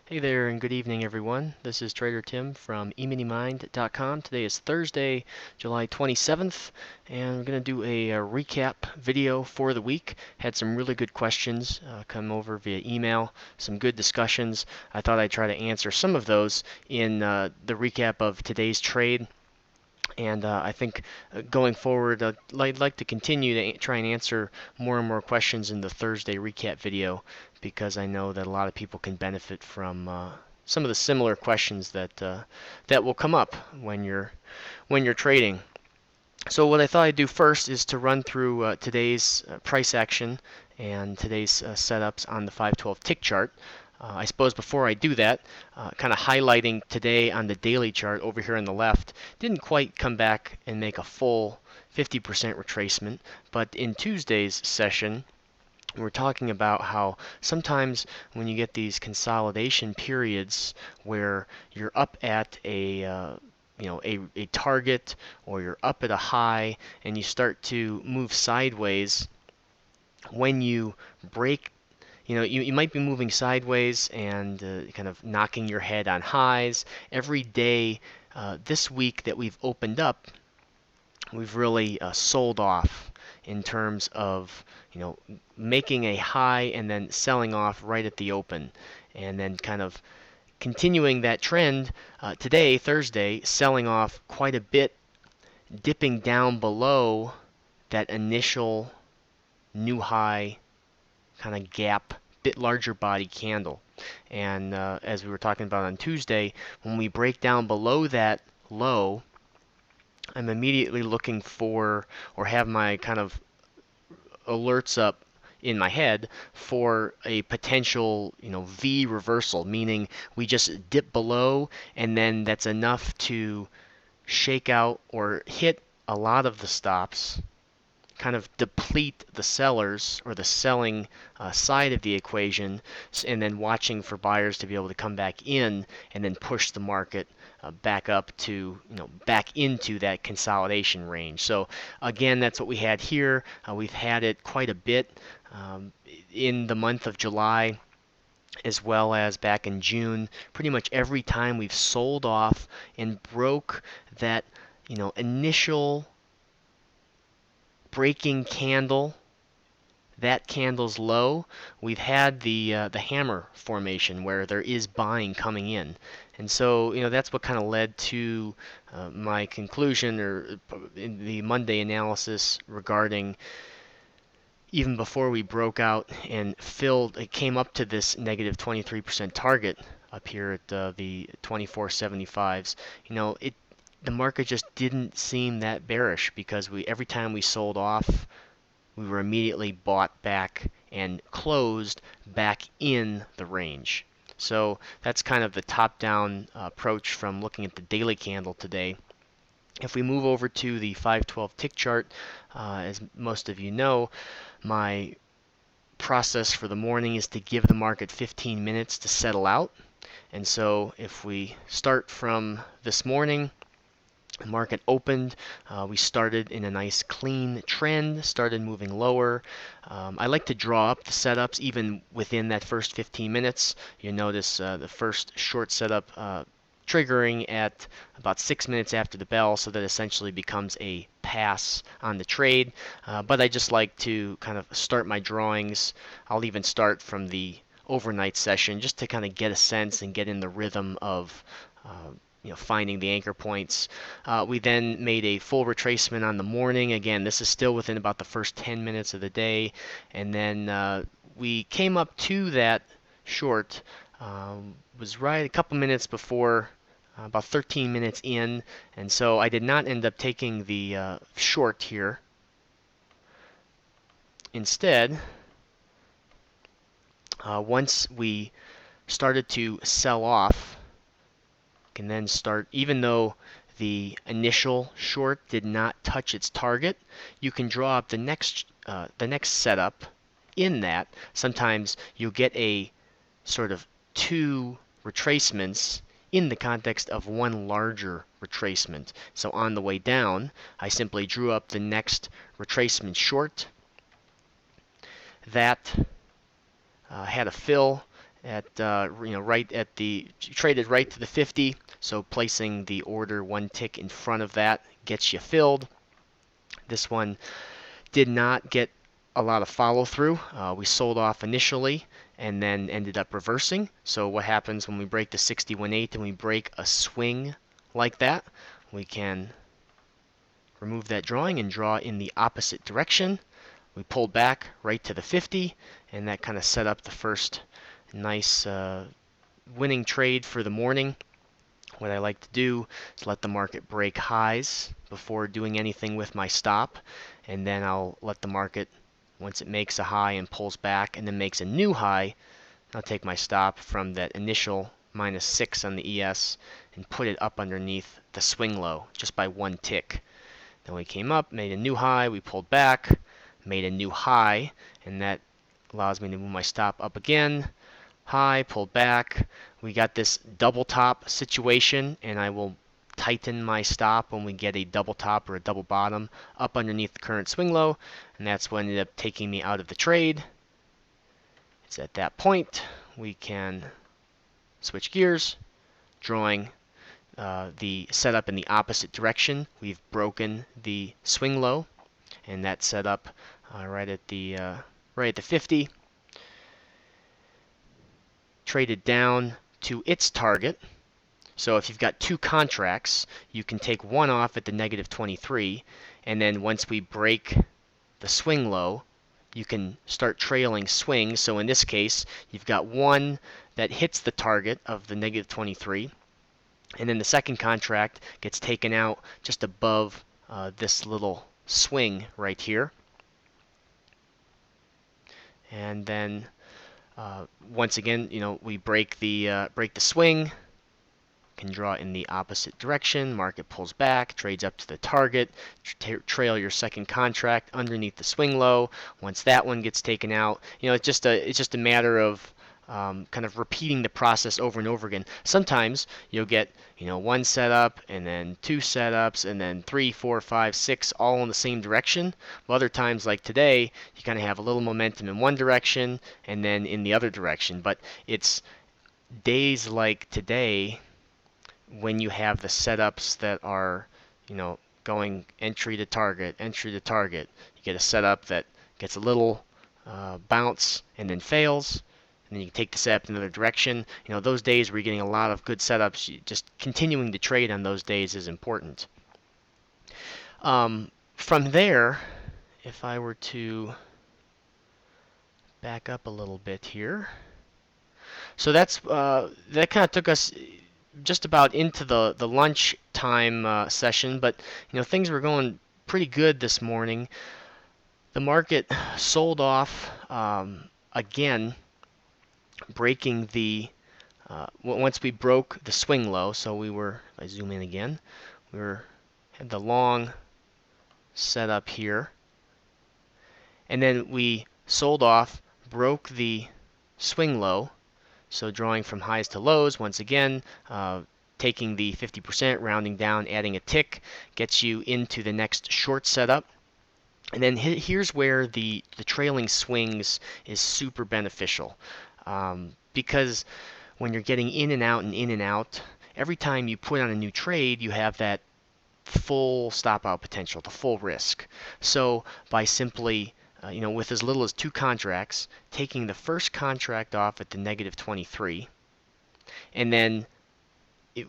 Hey there, and good evening, everyone. This is Trader Tim from eminimind.com. Today is Thursday, July 27th, and we're going to do a recap video for the week. Had some really good questions come over via email, some good discussions. I thought I'd try to answer some of those in the recap of today's trade. And I think going forward, I'd like to continue to try and answer more and more questions in the Thursday recap video because I know that a lot of people can benefit from some of the similar questions that will come up when you're trading. So what I thought I'd do first is to run through today's price action and today's setups on the 512 tick chart. I suppose before I do that, kind of highlighting today on the daily chart over here on the left, didn't quite come back and make a full 50% retracement, but in Tuesday's session, we're talking about how sometimes when you get these consolidation periods where you're up at a target or you're up at a high and you start to move sideways, when you break, you might be moving sideways and kind of knocking your head on highs every day. This week that we've opened up, we've really sold off in terms of making a high and then selling off right at the open, and then kind of continuing that trend today, Thursday, selling off quite a bit, dipping down below that initial new high kind of gap, bit larger body candle. And as we were talking about on Tuesday, when we break down below that low, I'm immediately looking for or have my kind of alerts up in my head for a potential V reversal, meaning we just dip below and then that's enough to shake out or hit a lot of the stops, kind of deplete the sellers or the selling side of the equation, and then watching for buyers to be able to come back in and then push the market back up to back into that consolidation range. So again, that's what we had here. We've had it quite a bit in the month of July, as well as back in June. Pretty much every time we've sold off and broke that initial breaking candle, that candle's low, we've had the hammer formation where there is buying coming in. And so that's what kind of led to my conclusion or in the Monday analysis regarding even before we broke out and filled, it came up to this negative 23% target up here at the 2475s. The market just didn't seem that bearish because every time we sold off, we were immediately bought back and closed back in the range. So that's kind of the top-down approach from looking at the daily candle today. If we move over to the 512 tick chart, as most of you know, my process for the morning is to give the market 15 minutes to settle out. And so if we start from this morning, the market opened. We started in a nice clean trend, started moving lower. I like to draw up the setups even within that first 15 minutes. You notice the first short setup triggering at about 6 minutes after the bell, so that essentially becomes a pass on the trade. But I just like to kind of start my drawings. I'll even start from the overnight session just to kind of get a sense and get in the rhythm of finding the anchor points. We then made a full retracement on the morning. Again, this is still within about the first 10 minutes of the day. And then we came up to that short, was right a couple minutes before, about 13 minutes in. And so I did not end up taking the short here. Instead, once we started to sell off, can then start, even though the initial short did not touch its target, you can draw up the next setup in that. Sometimes you'll get a sort of two retracements in the context of one larger retracement. So on the way down, I simply drew up the next retracement short that had a fill at right at the traded right to the 50. So placing the order one tick in front of that gets you filled. This one did not get a lot of follow through. We sold off initially and then ended up reversing. So what happens when we break the 61/8 and we break a swing like that? We can remove that drawing and draw in the opposite direction. We pulled back right to the 50, and that kind of set up the first nice winning trade for the morning. What I like to do is let the market break highs before doing anything with my stop, and then I'll let the market, once it makes a high and pulls back and then makes a new high, I'll take my stop from that initial -6 on the ES and put it up underneath the swing low just by one tick. Then we came up, made a new high, we pulled back, made a new high, and that allows me to move my stop up again. High, pulled back. We got this double top situation, and I will tighten my stop when we get a double top or a double bottom up underneath the current swing low, and that's what ended up taking me out of the trade. It's at that point we can switch gears, drawing the setup in the opposite direction. We've broken the swing low, and that set up right at the 50. Traded down to its target. So if you've got two contracts, you can take one off at the -23, and then once we break the swing low, you can start trailing swings. So in this case, you've got one that hits the target of the -23, and then the second contract gets taken out just above this little swing right here. And then once again, we break the swing, can draw in the opposite direction. Market pulls back, trades up to the target, trail your second contract underneath the swing low. Once that one gets taken out, it's just a matter of kind of repeating the process over and over again. Sometimes you'll get one setup and then two setups and then 3, 4, 5, 6 all in the same direction. But other times like today, you kind of have a little momentum in one direction and then in the other direction. But it's days like today when you have the setups that are going entry to target, entry to target. You get a setup that gets a little bounce and then fails, and then you take the setup in another direction. Those days where you're getting a lot of good setups, just continuing to trade on those days is important. From there, if I were to back up a little bit here, so that kind of took us just about into the lunch time session, but things were going pretty good this morning. The market sold off again, breaking the once we broke the swing low. So we were, if I zoom in again, had the long setup here, and then we sold off, broke the swing low. So drawing from highs to lows, once again, taking the 50%, rounding down, adding a tick, gets you into the next short setup. And then here's where the trailing swings is super beneficial. Because when you're getting in and out and in and out, every time you put on a new trade, you have that full stop out potential, the full risk. So by simply with as little as two contracts, taking the first contract off at the -23, and then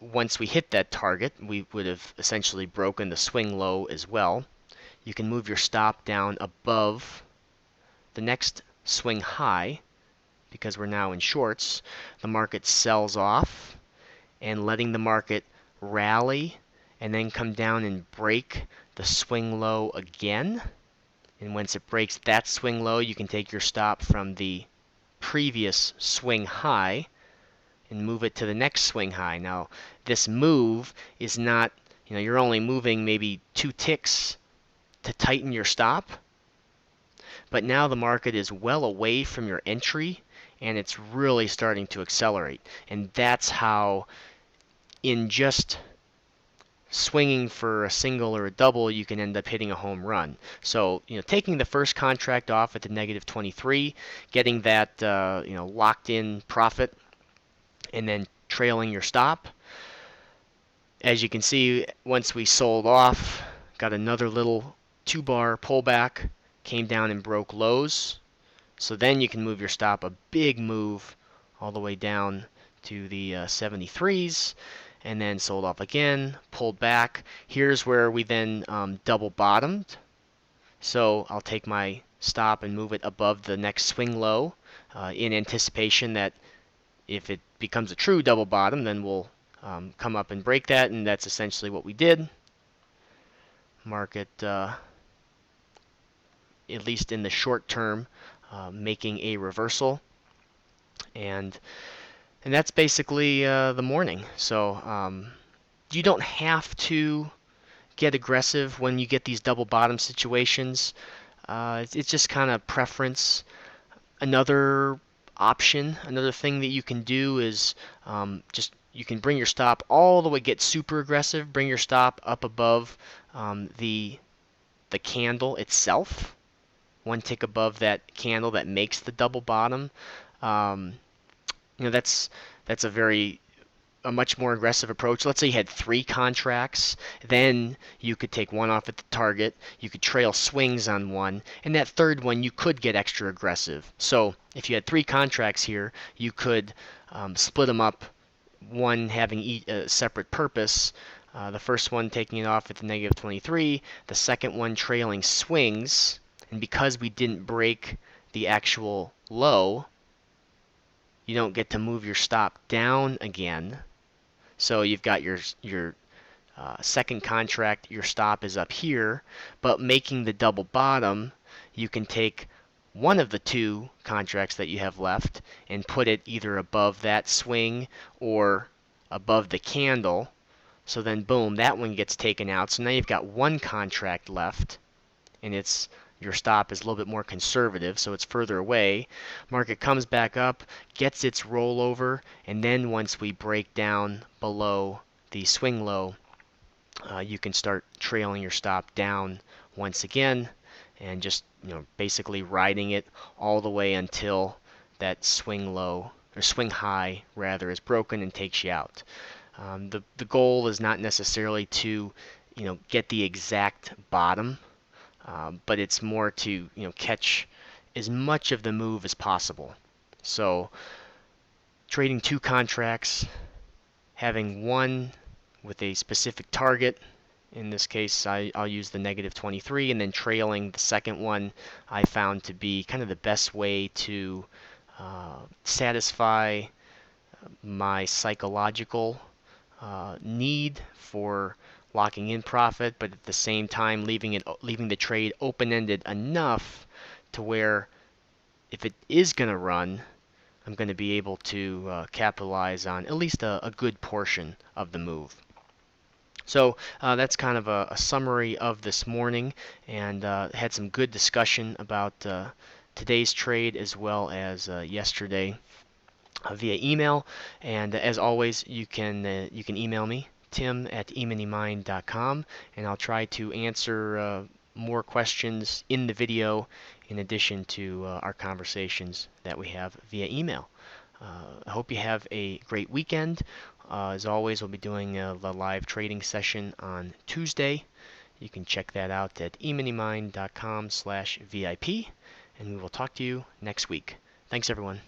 once we hit that target, we would have essentially broken the swing low as well. You can move your stop down above the next swing high, because we're now in shorts. The market sells off, and letting the market rally and then come down and break the swing low again. And once it breaks that swing low, you can take your stop from the previous swing high and move it to the next swing high. Now, this move is not, you're only moving maybe 2 ticks to tighten your stop. But now the market is well away from your entry, and it's really starting to accelerate. And that's how, in just swinging for a single or a double, you can end up hitting a home run. So, taking the first contract off at the negative 23, getting that, locked in profit, and then trailing your stop. As you can see, once we sold off, got another little 2-bar pullback, came down and broke lows. So then you can move your stop a big move all the way down to the 73s, and then sold off again, pulled back. Here's where we then double bottomed. So I'll take my stop and move it above the next swing low in anticipation that if it becomes a true double bottom, then we'll come up and break that, and that's essentially what we did. Market, at least in the short term, making a reversal, and that's basically the morning. So you don't have to get aggressive when you get these double bottom situations. It's just kind of preference. Another option, another thing that you can do is you can bring your stop all the way, get super aggressive, bring your stop up above the candle itself, one tick above that candle that makes the double bottom. That's a much more aggressive approach. Let's say you had 3 contracts, then you could take one off at the target, you could trail swings on one, and that third one you could get extra aggressive. So if you had 3 contracts here, you could split them up, one having a separate purpose. The first one taking it off at the negative 23, the second one trailing swings, and because we didn't break the actual low, you don't get to move your stop down again. So you've got your second contract, your stop is up here, but making the double bottom, you can take one of the 2 contracts that you have left and put it either above that swing or above the candle. So then boom, that one gets taken out. So now you've got 1 contract left, and your stop is a little bit more conservative, so it's further away. Market comes back up, gets its rollover, and then once we break down below the swing low, you can start trailing your stop down once again, and just basically riding it all the way until that swing low, or swing high rather, is broken and takes you out. The goal is not necessarily to get the exact bottom, but it's more to catch as much of the move as possible. So trading 2 contracts, having one with a specific target. In this case, I'll use the negative 23, and then trailing the second one I found to be kind of the best way to satisfy my psychological need for locking in profit, but at the same time leaving the trade open-ended enough to where if it is going to run, I'm going to be able to capitalize on at least a good portion of the move. So that's kind of a summary of this morning, and had some good discussion about today's trade as well as yesterday via email. And as always, you can email me, tim@emoneymind.com, and I'll try to answer more questions in the video in addition to our conversations that we have via email. I hope you have a great weekend. As always, we'll be doing the live trading session on Tuesday. You can check that out at emoneymind.com/VIP, and we will talk to you next week. Thanks, everyone.